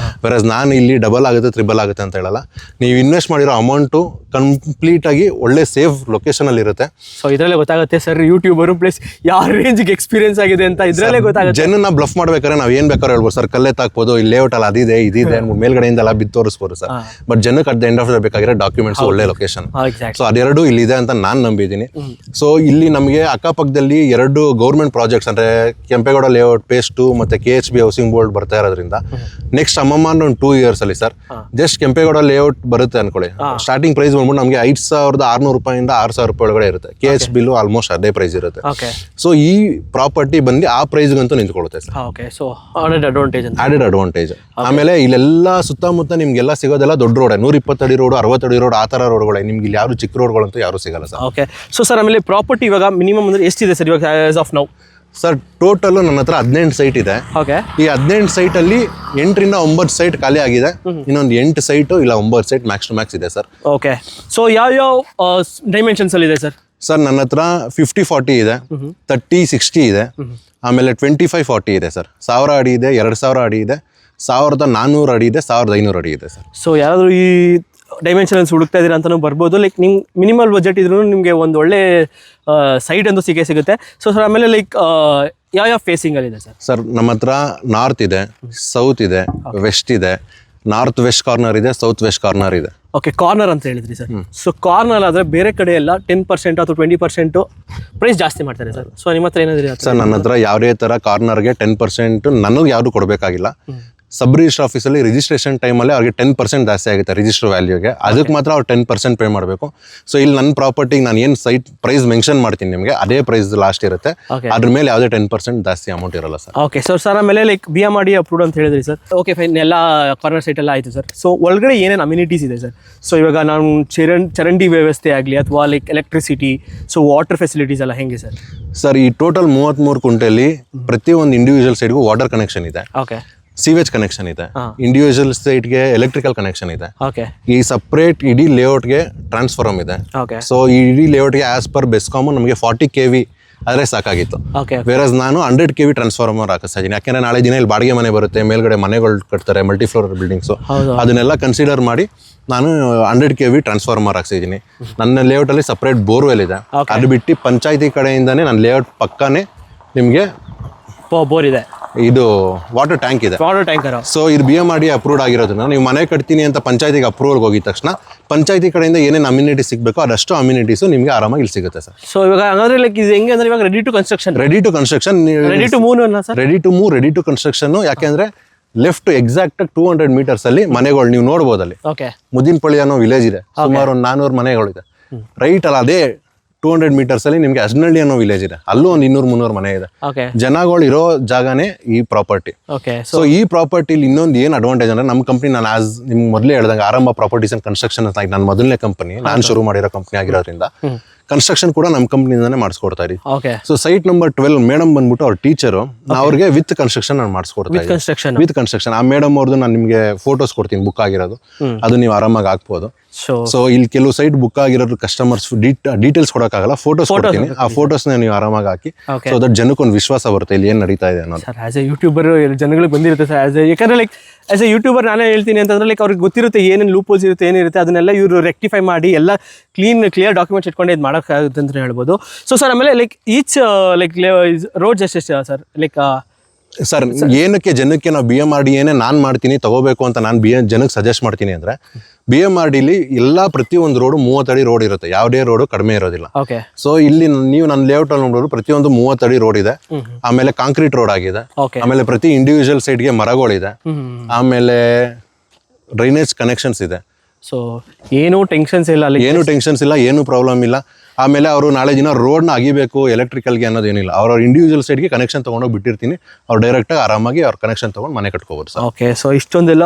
ವೆರಸ್ ನಾನು ಇಲ್ಲಿ ಡಬಲ್ ಆಗುತ್ತೆ ತ್ರಿಬಲ್ ಆಗುತ್ತೆ ಅಂತ ಹೇಳಲ್ಲ. ನೀವು ಇನ್ವೆಸ್ಟ್ ಮಾಡಿರೋ ಅಮೌಂಟು ಕಂಪ್ಲೀಟ್ ಆಗಿ ಒಳ್ಳೆ ಸೇಫ್ ಲೊಕೇಶನ್ ಅಲ್ಲಿ ಇರುತ್ತೆ. ಸೊ ಇದ್ರಲ್ಲೇ ಗೊತ್ತಾಗುತ್ತೆ ಸರ್ ಯೂಟ್ಯೂಬರ್ ಪ್ಲಸ್ ಯಾವ ರೇಂಜ್ಗೆ ಎಕ್ಸ್ಪೀರಿಯನ್ಸ್ ಆಗಿದೆ ಅಂತ ಇದ್ರಲ್ಲೇ ಗೊತ್ತಾಗುತ್ತೆ. ಜನನ ಬ್ಲಫ್ ಮಾಡ್ಬೇಕಾದ್ರೆ ನಾವ್ ಏನ್ ಬೇಕಾದ್ರೆ ಹೇಳ್ಬೋದು ಸರ್, ಕಲ್ಲೆ ತಾಕ್ಬೋದು, ಇಲ್ಲಿ ಲೇಔಟ್ ಅಲ್ಲಿ ಅದಿದೆ ಇದಿದೆ ಮೇಲ್ಗಡೆಯಿಂದ ಎಲ್ಲ ಬಿದ್ದು ತೋರಿಸ್ಬೋದು ಸರ್. ಬಟ್ ಜನಕ್ಕೆ at the end of the ಬೇಕಾಗಿರೋ ಡಾಕ್ಯುಮೆಂಟ್ಸ್ ಒಳ್ಳೆ ಲೊಕೇಶನ್. ಸೊ ಅದೆರಡು ಇಲ್ಲಿದೆ ಅಂತ ನಾನ್ ನಂಬಿದ್ದೀನಿ. ಸೊ ಇಲ್ಲಿ ನಮಗೆ ಅಕ್ಕಪಕ್ಕದಲ್ಲಿ 2 ಗೌರ್ಮೆಂಟ್ ಪ್ರಾಜೆಕ್ಟ್ಸ್ ಅಂದ್ರೆ ಕೆಂಪೇಗೌಡ ಲೇಔಟ್ ಫೇಸ್ 2 ಮತ್ತೆ KHB ಹೌಸಿಂಗ್ ಬೋರ್ಡ್ ಬರ್ತಾ ಇರೋದ್ರಿಂದ ನೆಕ್ಸ್ಟ್ ಅಮ್ಮಮ್ಮ ಒಂದು 2 years ಅಲ್ಲಿ ಸರ್ ಜಸ್ಟ್ ಕೆಂಪೇಗೌಡ ಲೇಔಟ್ ಬರುತ್ತೆ ಅನ್ಕೊಳ್ಳಿ. ಸ್ಟಾರ್ಟಿಂಗ್ ಪ್ರೈಸ್ ಬಂದ್ಬಿಟ್ಟು ನಮಗೆ 5,600 ರೂಪಾಯಿಂದ 6,000 ರೂಪಾಯಿ ಒಳಗಡೆ ಇರುತ್ತೆ. KHB ಆಲ್ಮೋಸ್ಟ್ ಅದೇ ಪ್ರೈಸ್ ಇರುತ್ತೆ. ಸೊ ಈ ಪ್ರಾಪರ್ಟಿ ಬಂದು ಆ ಪ್ರೈಸ್ಗಂತೂ ನಿಂತ್ಕೊಳ್ಳುತ್ತೆ ಸರ್. Added advantage. ಆಮೇಲೆ ಇಲ್ಲೆಲ್ಲ ಸುತ್ತಮುತ್ತ ನಿಮ್ಗೆಲ್ಲ ಸಿಗೋದೆಲ್ಲ ದೊಡ್ಡ ರೋಡ್, 120 ಅಡಿ ರೋಡ್, 60 ಅಡಿ ರೋಡ್, ಆ ತರ ರೋಡ್ಗಳೇ. ನಿಮ್ಗೆ ಇಲ್ಲಿ ಯಾರು ಚಿಕ್ಕ ರೋಡ್ಗಳಂತೂ ಯಾರು ಸಿಗಲ್ಲ ಸರ್. ಓಕೆ. ಸೊ ಸರ್ ಆಮೇಲೆ ಪ್ರಾಪರ್ಟಿ ಇವಾಗ ಮಿನಿಮಮ್ ಅಂದ್ರೆ ಎಷ್ಟಿದೆ ಸರ್ ಇವಾಗ as of now? Sir total ನನ್ನ ಹತ್ರ 18 ಸೈಟ್ ಇದೆ. ಈ 18 ಸೈಟ್ ಅಲ್ಲಿ 8 ರಿಂದ 9 ಸೈಟ್ ಖಾಲಿ ಆಗಿದೆ. ಇನ್ನೊಂದು 8 ಸೈಟ್ ಇಲ್ಲ 9 ಸೈಟ್ ಮ್ಯಾಕ್ಸ್ ಟು ಮ್ಯಾಕ್ಸ್ ಇದೆ ಸರ್. ಓಕೆ. ಸೊ ಯಾವ ಡೈಮೆನ್ಷನ್ಸ್ ಅಲ್ಲಿ ಇದೆ ಸರ್? ಸರ್ ನನ್ನ ಹತ್ರ 50-40 ಇದೆ, 30-60 ಇದೆ, ಆಮೇಲೆ 25-40 ಇದೆ ಸರ್. 1000 ಅಡಿ ಇದೆ, 2000 ಅಡಿ ಇದೆ, 1400 ಅಡಿ ಇದೆ, 1500 ಅಡಿ ಇದೆ ಸರ್. ಸೊ ಯಾರಾದರೂ ಈ ಡೈಮೆನ್ಷನ್ಸ್ ಹುಡುಕ್ತಾ ಇದೀರ ಅಂತಾನು ಬರ್ಬೋದು. ಲೈಕ್ ನಿಮ್ಗೆ ಮಿನಿಮಲ್ ಬಜೆಟ್ ಇದ್ರೂ ನಿಮಗೆ ಒಂದು ಒಳ್ಳೆ ಸೈಟ್ ಅಂತೂ ಸಿಗುತ್ತೆ. ಸೊ ಸರ್ ಆಮೇಲೆ ಲೈಕ್ ಯಾವ ಫೇಸಿಂಗ್ ಅಲ್ಲಿ ಇದೆ ಸರ್? ಸರ್ ನಮ್ಮ ಹತ್ರ ನಾರ್ತ್ ಇದೆ, ಸೌತ್ ಇದೆ, ವೆಸ್ಟ್ ಇದೆ, ನಾರ್ತ್ ವೆಸ್ಟ್ ಕಾರ್ನರ್ ಇದೆ, ಸೌತ್ ವೆಸ್ಟ್ ಕಾರ್ನರ್ ಇದೆ. ಓಕೆ. ಕಾರ್ನರ್ ಅಂತ ಹೇಳಿದ್ರಿ ಸರ್. ಸೊ ಕಾರ್ನರ್ ಆದರೆ ಬೇರೆ ಕಡೆ ಎಲ್ಲ 10% ಅಥವಾ 20% ಪ್ರೈಸ್ ಜಾಸ್ತಿ ಮಾಡ್ತಾರೆ ಸರ್. ಸೊ ನಿಮ್ಮ ಹತ್ರ ಏನಾದ್ರಿ? ಸರ್ ನನ್ನ ಹತ್ರ ಯಾವುದೇ ಥರ ಕಾರ್ನರ್ಗೆ 10% ನನಗೆ ಯಾವುದು ಕೊಡಬೇಕಾಗಿಲ್ಲ. ಸಬ್ ರಿಜಿಸ್ಟರ್ ಆಫೀಸಲ್ಲಿ ರಿಜಿಸ್ಟ್ರೇಷನ್ ಟೈಮಲ್ಲಿ ಅವ್ರಿಗೆ 10% ಜಾಸ್ತಿ ಆಗುತ್ತೆ ರಿಜಿಸ್ಟರ್ ವ್ಯಾಲ್ಯೂಗೆ. ಅದಕ್ಕೆ ಮಾತ್ರ ಅವ್ರು 10% ಪೇ ಮಾಡಬೇಕು. ಸೊ ಇಲ್ಲಿ ನನ್ನ ಪ್ರಾಪರ್ಟಿಗೆ ನಾನು ಏನು ಸೈಟ್ ಪ್ರೈಸ್ ಮೆನ್ಷನ್ ಮಾಡ್ತೀನಿ ನಿಮಗೆ ಅದೇ ಪ್ರೈಸ್ ಲಾಸ್ಟ್ ಇರುತ್ತೆ. ಅದ್ರ ಮೇಲೆ ಯಾವುದೇ 10% ಜಾಸ್ತಿ ಅಮೌಂಟ್ ಇರಲ್ಲ ಸರ್. ಓಕೆ. ಸರ್ ಆಮೇಲೆ ಲೈಕ್ BMRD ಅಪ್ರೂವ್ಡ್ ಅಂತ ಹೇಳಿದ್ರಿ ಸರ್. ಓಕೆ ಫೈನ್, ಎಲ್ಲ ಕಾರ್ನರ್ ಸೈಟ್ ಎಲ್ಲ ಆಯಿತು ಸರ್. ಸೊ ಒಳಗಡೆ ಏನೇನು ಅಮ್ಯುನಿಟೀಸ್ ಇದೆ ಸರ್? ಸೊ ಇವಾಗ ನಾನು ಚರಂಡಿ ವ್ಯವಸ್ಥೆ ಆಗಲಿ ಅಥವಾ like electricity, so water facilities ಎಲ್ಲ ಹೆಂಗೆ ಸರ್? ಸರ್ ಈ ಟೋಟಲ್ 33 ಕುಂಟೆಯಲ್ಲಿ ಪ್ರತಿಯೊಂದು ಇಂಡಿವಿಜುವಲ್ ಸೈಡ್ಗೂ ವಾಟರ್ ಕನೆಕ್ಷನ್ ಇದೆ. ಓಕೆ. ಸೀವೇಜ್ ಕನೆಕ್ಷನ್ ಇದೆ, ಇಂಡಿವಿಜುವಲ್ ಸೈಟ್ಗೆ ಎಲೆಕ್ಟ್ರಿಕಲ್ ಕನೆಕ್ಷನ್ ಇದೆ. ಓಕೆ. ಈ ಸಪ್ರೇಟ್ ಇಡೀ ಲೇಔಟ್ಗೆ ಟ್ರಾನ್ಸ್ಫಾರ್ಮ್ ಇದೆ. ಓಕೆ. ಸೊ ಈ ಇಡೀ ಲೇಔಟ್ಗೆ ಆಸ್ ಪರ್ ಬೆಸ್ಕಾಮ್ ನಮಗೆ 40 kV ಆದರೆ ಸಾಕಾಗಿತ್ತು. ವೇರಸ್ ನಾನು 100 kV ಟ್ರಾನ್ಸ್ಫಾರ್ಮರ್ ಹಾಕಿಸ್ತಾ ಇದ್ದೀನಿ. ಯಾಕೆಂದ್ರೆ ನಾಳೆ ದಿನ ಇಲ್ಲಿ ಬಾಡಿಗೆ ಮನೆ ಬರುತ್ತೆ, ಮೇಲ್ಗಡೆ ಮನೆಗಳು ಕಟ್ತಾರೆ, ಮಲ್ಟಿಫ್ಲೋರ್ ಬಿಲ್ಡಿಂಗ್ಸು, ಅದನ್ನೆಲ್ಲ ಕನ್ಸಿಡರ್ ಮಾಡಿ ನಾನು 100 kV ಟ್ರಾನ್ಸ್ಫಾರ್ಮರ್ ಹಾಕ್ಸಿದ್ದೀನಿ. ನನ್ನ ಲೇಔಟಲ್ಲಿ ಸಪ್ರೇಟ್ ಬೋರ್ವೆಲ್ ಇದೆ. ಅದು ಬಿಟ್ಟು ಪಂಚಾಯತಿ ಕಡೆಯಿಂದನೇ ನನ್ನ ಲೇಔಟ್ ಪಕ್ಕನೇ ನಿಮಗೆ ಬೋರ್ ಇದೆ, ಇದು ವಾಟರ್ ಟ್ಯಾಂಕ್ ಇದೆ. Water tanker. ಸೊ ಇದು BMRD ಅಪ್ರೂವ್ಡ್ ಆಗಿರೋದ್ರಿಂದ ನೀವು ಮನೆ ಕಟ್ತೀನಿ ಅಂತ ಪಂಚಾಯತಿಗೆ ಅಪ್ರೂವಲ್ಗೆ ಹೋಗಿದ ತಕ್ಷಣ ಪಂಚಾಯತಿ ಕಡೆಯಿಂದ ಏನೇನು ಅಮ್ಯುನಿಟಿ ಸಿಗಬೇಕು ಅದಷ್ಟು ಅಮ್ಯುನಿಟೀಸು ನಿಮಗೆ ಆರಾಮಾಗಿ ಇಲ್ಲಿ ಸಿಗುತ್ತೆ ಸರ್. ಸೊ ಇವಾಗ ಹಂಗಾದ್ರೆ ಲೈಕ್ ಇದು ಹೆಂಗೆ ಅಂದ್ರೆ ಇವಾಗ ready to construction ready to move ready to construction. ಯಾಕೆಂದ್ರೆ ಲೆಫ್ಟ್ ಎಕ್ಸಾಕ್ಟ್ 200 meters ಅಲ್ಲಿ ಮನೆಗಳು ನೀವು ನೋಡ್ಬೋದು. ಅಲ್ಲಿ ಮುದಿನಪಳ್ಳಿ ಅನ್ನೋ ವಿಲೇಜ್ ಇದೆ, ಸುಮಾರು ಒಂದು 400 ಮನೆಗಳಿದೆ. ರೈಟ್ ಅಲ್ಲ ಅದೇ 200 meters ಅಲ್ಲಿ ನಿಮ್ಗೆ ಅಜ್ನಳ್ಳಿ ಅನ್ನೋ ವಿಲೇಜ್ ಇದೆ, ಅಲ್ಲೂ ಒಂದು 200-300 ಮನೆ ಇದೆ. ಜನಗಳು ಇರೋ ಜಾಗನೇ ಈ ಪ್ರಾಪರ್ಟಿ. ಸೊ ಈ ಪ್ರಾಪರ್ಟಿಲಿ ಇನ್ನೊಂದು ಏನು ಅಡ್ವಾಂಟೇಜ್ ಅಂದ್ರೆ ನಮ್ಮ ಕಂಪ್ನಿ, ನಾನು ಆಸ್ ನಿಮ್ಗೆ ಮೊದಲೇ ಹೇಳ್ದಂಗೆ ಆರಂಭ ಪ್ರಾಪರ್ಟೀಸ್ ಅಂಡ್ ಕನ್ಸ್ಟ್ರಕ್ಷನ್ ಅಂತ ನನ್ನ ಮೊದಲನೇ ಕಂಪನಿ, ನಾನು ಶುರು ಮಾಡಿರೋ ಕಂಪ್ನಿ ಆಗಿರೋದ್ರಿಂದ ಕನ್ಸ್ಟ್ರಕ್ಷನ್ ಕೂಡ ನಮ್ಮ ಕಂಪ್ನಿಯಿಂದಾನೇ ಮಾಡಿಸ್ಕೊಡ್ತಾ ಇದ್ದೀವಿ. ಸೊ ಸೈಟ್ ನಂಬರ್ 12 ಮೇಡಮ್ ಬಂದ್ಬಿಟ್ಟು ಅವ್ರ ಟೀಚರು, ಅವ್ರಿಗೆ ವಿತ್ ಕನ್ಸ್ಟ್ರಕ್ಷನ್ ನಾನು ಮಾಡಿಸ್ಕೊಡ್ತಾ ಇದ್ದೀನಿ. ವಿತ್ ಕನ್ಸ್ಟ್ರಕ್ಷನ್ ಆ ಮೇಡಮ್ ಅವ್ರದ್ದು ನಾನು ನಿಮಗೆ ಫೋಟೋಸ್ ಕೊಡ್ತೀನಿ, ಬುಕ್ ಆಗಿರೋದು, ಅದು ನೀವು ಆರಾಮಾಗಿ ಹಾಕ್ಬೋದು. ಸೊ ಇಲ್ಲಿ ಕೆಲವು ಸೈಟ್ ಬುಕ್ ಆಗಿರೋದು ಕಸ್ಟಮರ್ಸ್ ಡೀಟೇಲ್ಸ್ ಕೊಡೋಕ್ಕಾಗಲ್ಲ, ಫೋಟೋಸ್ ಕೊಡ್ತೀನಿ. ಆ ಫೋಟೋಸ್ನ ನೀವು ಆರಾಮಾಗಿ ಹಾಕಿ, ಸೊ ದಟ್ ಜನಕ್ಕೆ ಒಂದು ವಿಶ್ವಾಸ ಬರುತ್ತೆ ಇಲ್ಲಿ ಏನು ನಡೀತಾ ಇದೆ ಅನ್ನೋದು. ಆಸ್ ಎ ಯೂಟ್ಯೂಬರ್ ಜನಗಳಿಗೆ ಬಂದಿರುತ್ತೆ ಸರ್. ಯಾಕಂದ್ರೆ ಲೈಕ್ ಆಸ್ ಎ ಯೂಟ್ಯೂಬರ್ ನಾನೇ ಹೇಳ್ತೀನಿ ಅಂತಂದ್ರೆ ಲೈಕ್ ಅವ್ರಿಗೆ ಗೊತ್ತಿರುತ್ತೆ ಏನೇನು ಲೂಪೋಲ್ಸ್ ಇರುತ್ತೆ, ಏನಿರುತ್ತೆ, ಅದನ್ನೆಲ್ಲ ಇವರು ರೆಕ್ಟಿಫೈ ಮಾಡಿ ಎಲ್ಲ ಕ್ಲಿಯರ್ ಡಾಕ್ಯುಮೆಂಟ್ಸ್ ಇಟ್ಕೊಂಡು ಇದು ಮಾಡೋಕ್ಕಾಗುತ್ತೆ ಅಂತ ಹೇಳ್ಬೋದು. ಸೊ ಸರ್ ಆಮೇಲೆ ಲೈಕ್ ಈಚ್ ಲೈಕ್ ರೋಡ್ಸ್ ಎಷ್ಟೆಷ್ಟು ಸರ್? ಲೈಕ್ ಸರ್ ಏನಕ್ಕೆ ಜನಕ್ಕೆ ನಾವು BMRD ಏನೇ ನಾನು ಮಾಡ್ತೀನಿ ತಗೋಬೇಕು ಅಂತ ನಾನು ಜನಕ್ಕೆ ಸಜೆಸ್ಟ್ ಮಾಡ್ತೀನಿ ಅಂದ್ರೆ, BMRDಲಿ ಎಲ್ಲ ಪ್ರತಿಯೊಂದು ರೋಡು 30 ಅಡಿ ರೋಡ್ ಇರುತ್ತೆ, ಯಾವುದೇ ರೋಡು ಕಡಿಮೆ ಇರೋದಿಲ್ಲ. ಸೊ ಇಲ್ಲಿ ನೀವು ನನ್ನ ಲೇಔಟ್ ಅಲ್ಲಿ ನೋಡೋರು ಪ್ರತಿಯೊಂದು 30 ಅಡಿ ರೋಡ್ ಇದೆ. ಆಮೇಲೆ ಕಾಂಕ್ರೀಟ್ ರೋಡ್ ಆಗಿದೆ. ಆಮೇಲೆ ಪ್ರತಿ ಇಂಡಿವಿಜುವಲ್ ಸೈಡ್ಗೆ ಮರಗಳಿದೆ. ಆಮೇಲೆ ಡ್ರೈನೇಜ್ ಕನೆಕ್ಷನ್ಸ್ ಇದೆ. ಸೊ ಏನು ಟೆನ್ಷನ್ಸ್ ಇಲ್ಲ, ಏನು ಪ್ರಾಬ್ಲಮ್ ಇಲ್ಲ. ಆಮೇಲೆ ಅವರು ನಾಳೆ ದಿನ ರೋಡ್ನ ಅಗಿಬೇಕು ಎಲೆಕ್ಟ್ರಿಕಲ್ಗೆ ಅನ್ನೋದೇನಿಲ್ಲ. ಅವ್ರ ಇಂಡಿವಿಜುವಲ್ ಸೈಡ್ಗೆ ಕನೆಕ್ಷನ್ ತೊಗೊಂಡೋಗಿ ಬಿಟ್ಟಿರ್ತೀನಿ, ಅವ್ರು ಡೈರೆಕ್ಟಾಗಿ ಆರಾಮಾಗಿ ಅವ್ರ ಕನೆಕ್ಷನ್ ತೊಗೊಂಡು ಮನೆ ಕಟ್ಕೋಬೋದು ಸರ್. ಓಕೆ. ಸೊ ಇಷ್ಟೊಂದೆಲ್ಲ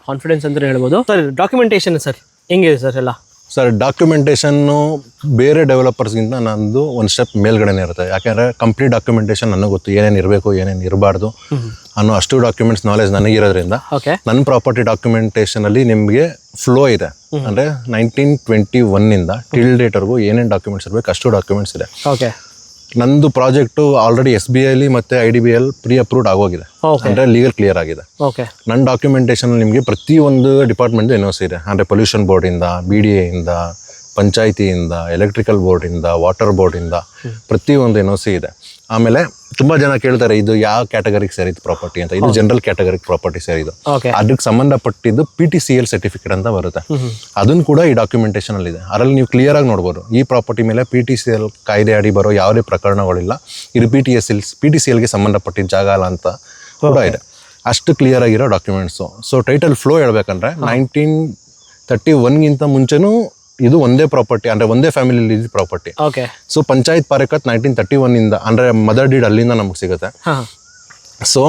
ಕಾನ್ಫಿಡೆನ್ಸ್ ಅಂತ ಹೇಳ್ಬೋದು ಸರ್. ಡಾಕ್ಯುಮೆಂಟೇಷನ್ ಸರ್ ಹೆಂಗಿದೆ ಸರ್ ಎಲ್ಲ? ಸರ್ ಡಾಕ್ಯುಮೆಂಟೇಷನ್ನು ಬೇರೆ ಡೆವಲಪರ್ಸ್ಗಿಂತ ನಂದು ಒಂದು ಸ್ಟೆಪ್ ಮೇಲ್ಗಡೆನೇ ಇರುತ್ತೆ. ಯಾಕೆಂದರೆ ಕಂಪ್ಲೀಟ್ ಡಾಕ್ಯುಮೆಂಟೇಷನ್ ನನಗೆ ಗೊತ್ತು, ಏನೇನು ಇರಬೇಕು ಏನೇನು ಇರಬಾರ್ದು ಅನ್ನೋ ಅಷ್ಟು ಡಾಕ್ಯುಮೆಂಟ್ಸ್ ನಾಲೆಜ್ ನನಗಿರೋದ್ರಿಂದ ನನ್ನ ಪ್ರಾಪರ್ಟಿ ಡಾಕ್ಯುಮೆಂಟೇಷನಲ್ಲಿ ನಿಮಗೆ ಫ್ಲೋ ಇದೆ. ಅಂದರೆ 1921 ಟಿಲ್ ಡೇಟ್ವರೆಗೂ ಏನೇನು ಡಾಕ್ಯುಮೆಂಟ್ಸ್ ಇರಬೇಕು ಅಷ್ಟು ಡಾಕ್ಯುಮೆಂಟ್ಸ್ ಇದೆ. ನಂದು ಪ್ರಾಜೆಕ್ಟು ಆಲ್ರೆಡಿ SBIಲಿ ಮತ್ತು IDBL ಪ್ರೀ ಅಪ್ರೂವ್ಡ್ ಆಗೋಗಿದೆ, ಅಂದರೆ ಲೀಗಲ್ ಕ್ಲಿಯರ್ ಆಗಿದೆ. ನನ್ನ ಡಾಕ್ಯುಮೆಂಟೇಷನ್ ನಿಮಗೆ ಪ್ರತಿಯೊಂದು ಡಿಪಾರ್ಟ್ಮೆಂಟ್ NOC ಇದೆ. ಅಂದರೆ ಪೊಲ್ಯೂಷನ್ ಬೋರ್ಡಿಂದ, BDA ಇಂದ, ಪಂಚಾಯತಿಯಿಂದ, ಎಲೆಕ್ಟ್ರಿಕಲ್ ಬೋರ್ಡಿಂದ, ವಾಟರ್ ಬೋರ್ಡಿಂದ ಪ್ರತಿಯೊಂದು NOC ಇದೆ. ಆಮೇಲೆ ತುಂಬಾ ಜನ ಕೇಳ್ತಾರೆ ಇದು ಯಾವ ಕ್ಯಾಟಗರಿಗೆ ಸೇರಿದ ಪ್ರಾಪರ್ಟಿ ಅಂತ. ಇದು ಜನರಲ್ ಕ್ಯಾಟಗರಿ ಪ್ರಾಪರ್ಟಿ ಸೇರಿದು. ಓಕೆ. ಅದಕ್ಕೆ ಸಂಬಂಧಪಟ್ಟಿದ್ದು PTCL ಸರ್ಟಿಫಿಕೇಟ್ ಅಂತ ಬರುತ್ತೆ. ಅದನ್ನು ಕೂಡ ಈ ಡಾಕ್ಯುಮೆಂಟೇಶನ್ ಅಲ್ಲಿ ಇದೆ. ಅದರಲ್ಲಿ ನೀವು ಕ್ಲಿಯರ್ ಆಗಿ ನೋಡ್ಬೋದು ಈ ಪ್ರಾಪರ್ಟಿ ಮೇಲೆ PTCL ಕಾಯ್ದೆ ಅಡಿ ಬರೋ ಯಾವುದೇ ಪ್ರಕರಣಗಳಿಲ್ಲ, ಇದು PTCLಗೆ ಸಂಬಂಧಪಟ್ಟಿದ್ದ ಜಾಗ ಅಲ್ಲ ಅಂತ ಕೂಡ ಇದೆ. ಅಷ್ಟು ಕ್ಲಿಯರ್ ಆಗಿರೋ ಡಾಕ್ಯುಮೆಂಟ್ಸು. ಸೊ ಟೈಟಲ್ ಫ್ಲೋ ಹೇಳ್ಬೇಕಂದ್ರೆ 1931ಗಿಂತ ಮುಂಚೆನೂ ಇದು ಒಂದೇ ಪ್ರಾಪರ್ಟಿ, ಅಂದ್ರೆ ಒಂದೇ ಫ್ಯಾಮಿಲಿ ಇದ್ದ ಪ್ರಾಪರ್ಟಿ. ಓಕೆ. ಸೊ ಪಂಚಾಯತ್ ಪಾರಿಕತ್ 1931 ಅಂದ್ರೆ ಮದರ್ ಡೀಡ್ ಅಲ್ಲಿಂದ ನಮಗೆ ಸಿಗುತ್ತೆ. ಸೊ